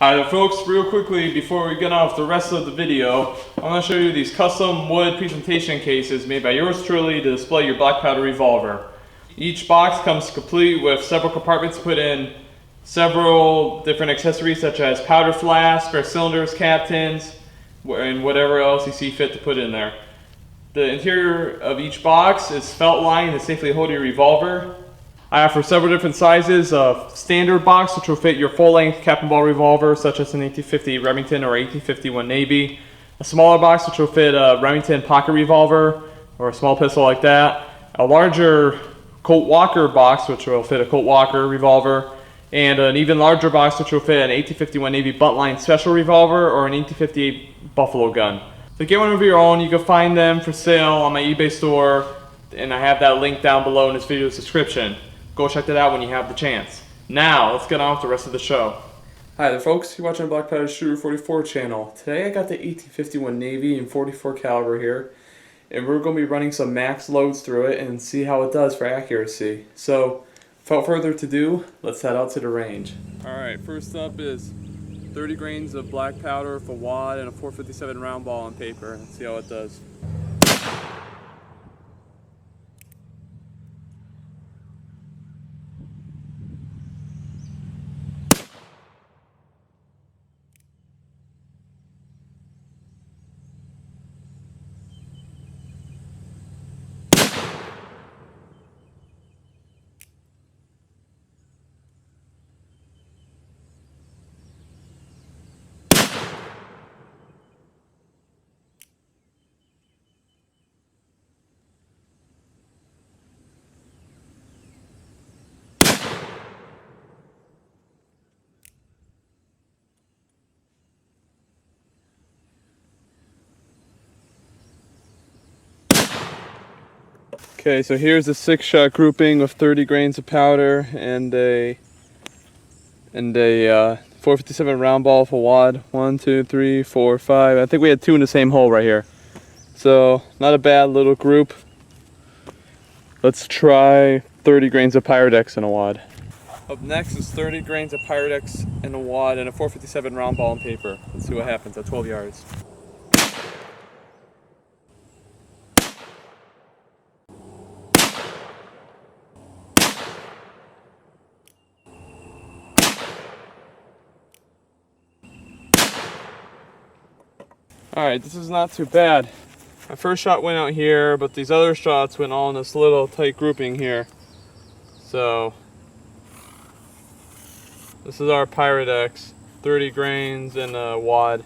Alright folks, real quickly before we get off the rest of the video, I'm going to show you these custom wood presentation cases made by yours truly to display your black powder revolver. Each box comes complete with several compartments to put in several different accessories such as powder flasks, spare cylinders, cap tins, and whatever else you see fit to put in there. The interior of each box is felt lined to safely hold your revolver. I offer several different sizes of standard box which will fit your full-length cap and ball revolver such as an 1850 Remington or 1851 Navy. A smaller box which will fit a Remington pocket revolver or a small pistol like that. A larger Colt Walker box which will fit a Colt Walker revolver. And an even larger box which will fit an 1851 Navy buntline special revolver or an 1858 Buffalo gun. To get one of your own, you can find them for sale on my eBay store, and I have that link down below in this video's description. Go check that out when you have the chance. Now, let's get on with the rest of the show. Hi there folks, you're watching Black Powder Shooter 44 channel. Today I got the 1851 Navy and 44 caliber here, and we're going to be running some max loads through it and see how it does for accuracy. So, without further ado, let's head out to the range. Alright, first up is 30 grains of black powder for wad and a 457 round ball on paper. Let's see how it does. Okay, so here's a 6-shot grouping of 30 grains of powder and a 457 round ball for wad. 1, 2, 3, 4, 5. I think we had 2 in the same hole right here. So not a bad little group. Let's try 30 grains of Pyrodex in a wad. Up next is 30 grains of Pyrodex in a wad and a 457 round ball on paper. Let's see what happens at 12 yards. Alright, this is not too bad. My first shot went out here, but these other shots went all in this little tight grouping here. So, this is our Pyrodex, 30 grains in a wad.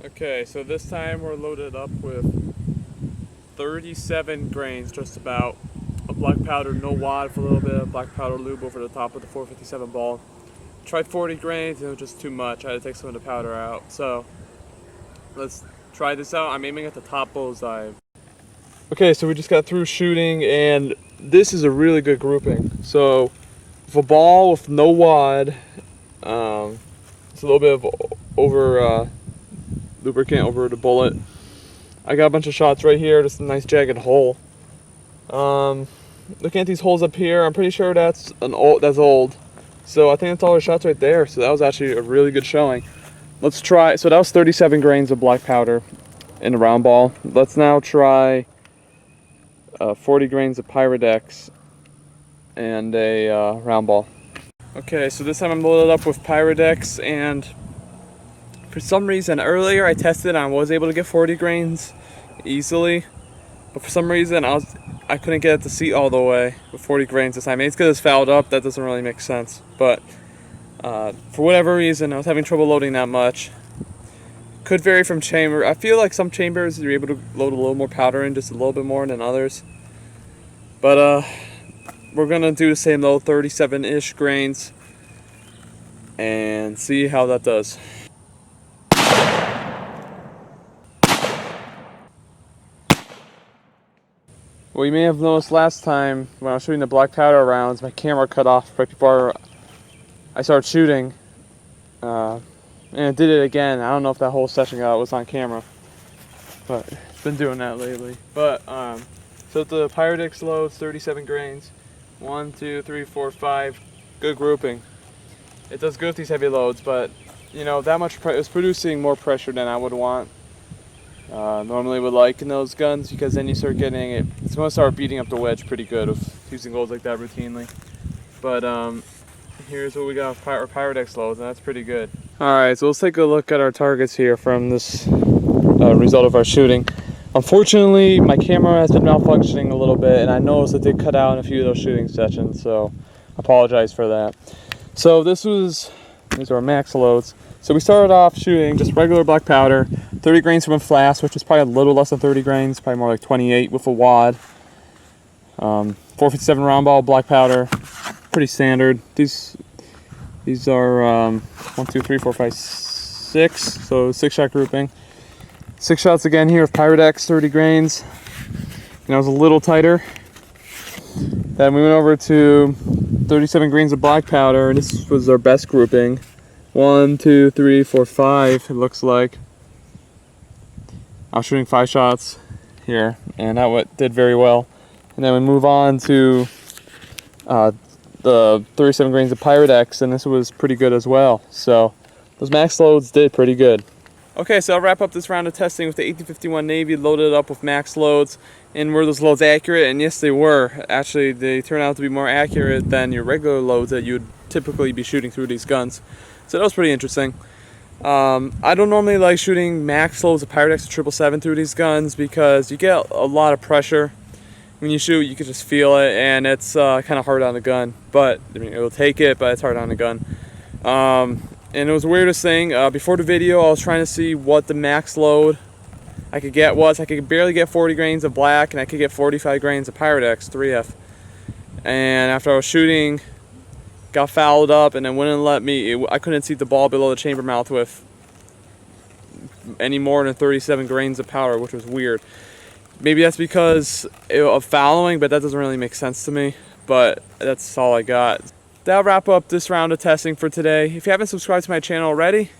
Okay, so this time we're loaded up with 37 grains, just about, of black powder, no wad for a little bit of black powder lube over the top of the 457 ball. Tried 40 grains, and it was just too much. I had to take some of the powder out. So, let's try this out. I'm aiming at the top bullseye. Okay, so we just got through shooting, and this is a really good grouping. So, with a ball with no wad, it's a little bit of lubricant over the bullet. I got a bunch of shots right here, just a nice jagged hole. Looking at these holes up here, I'm pretty sure that's old. So I think that's all our shots right there. So that was actually a really good showing. Let's try, so that was 37 grains of black powder in a round ball. Let's now try 40 grains of Pyrodex and a round ball. Okay, so this time I'm loaded up with Pyrodex, and for some reason earlier I tested and I was able to get 40 grains easily, but for some reason I couldn't get it to seat all the way with 40 grains this time. Maybe it's because it's fouled up. That doesn't really make sense, but for whatever reason, I was having trouble loading that much. Could vary from chamber. I feel like some chambers you're able to load a little more powder in, just a little bit more than others. But we're gonna do the same though, 37-ish grains, and see how that does. Well, you may have noticed last time when I was shooting the black powder rounds, my camera cut off right before I started shooting, and it did it again. I don't know if that whole session was on camera, but it's been doing that lately. But so the Pyrodex loads 37 grains, 1, 2, 3, 4, 5, good grouping. It does good with these heavy loads, but you know, that much. It was producing more pressure than I would want. Normally would like in those guns, because then you start getting it. It's going to start beating up the wedge pretty good of using loads like that routinely. But here's what we got with Pyrodex loads, and that's pretty good. All right, so let's take a look at our targets here from this result of our shooting. Unfortunately, my camera has been malfunctioning a little bit, and I noticed it did cut out in a few of those shooting sessions, so I apologize for that. So these are our max loads. So we started off shooting just regular black powder, 30 grains from a flask, which is probably a little less than 30 grains, probably more like 28 with a wad. 457 round ball black powder, pretty standard. These are 1, 2, 3, 4, 5, 6, so 6-shot grouping. 6 shots again here of Pyrodex, 30 grains. And I was a little tighter. Then we went over to 37 grains of black powder, and this was our best grouping. 1, 2, 3, 4, 5, it looks like. I was shooting 5 shots here, and that did very well. And then we move on to the 37 grains of Pyrodex, and this was pretty good as well. So those max loads did pretty good. Okay, so I'll wrap up this round of testing with the 1851 Navy, loaded up with max loads. And were those loads accurate? And yes, they were. Actually, they turned out to be more accurate than your regular loads that you would typically be shooting through these guns. So that was pretty interesting. I don't normally like shooting max loads of Pyrodex 777 through these guns, because you get a lot of pressure. When you shoot, you can just feel it, and it's kind of hard on the gun. But I mean, it will take it, but it's hard on the gun. And it was the weirdest thing. Before the video, I was trying to see what the max load I could get was. I could barely get 40 grains of black, and I could get 45 grains of Pyrodex 3F. And after I was shooting, got fouled up, and it wouldn't let me. I couldn't see the ball below the chamber mouth with any more than 37 grains of powder, which was weird. Maybe that's because of fouling, but that doesn't really make sense to me. But that's all I got. That'll wrap up this round of testing for today. If you haven't subscribed to my channel already,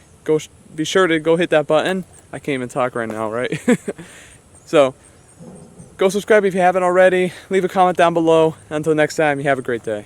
be sure to go hit that button. I can't even talk right now, right? So, go subscribe if you haven't already. Leave a comment down below. Until next time, you have a great day.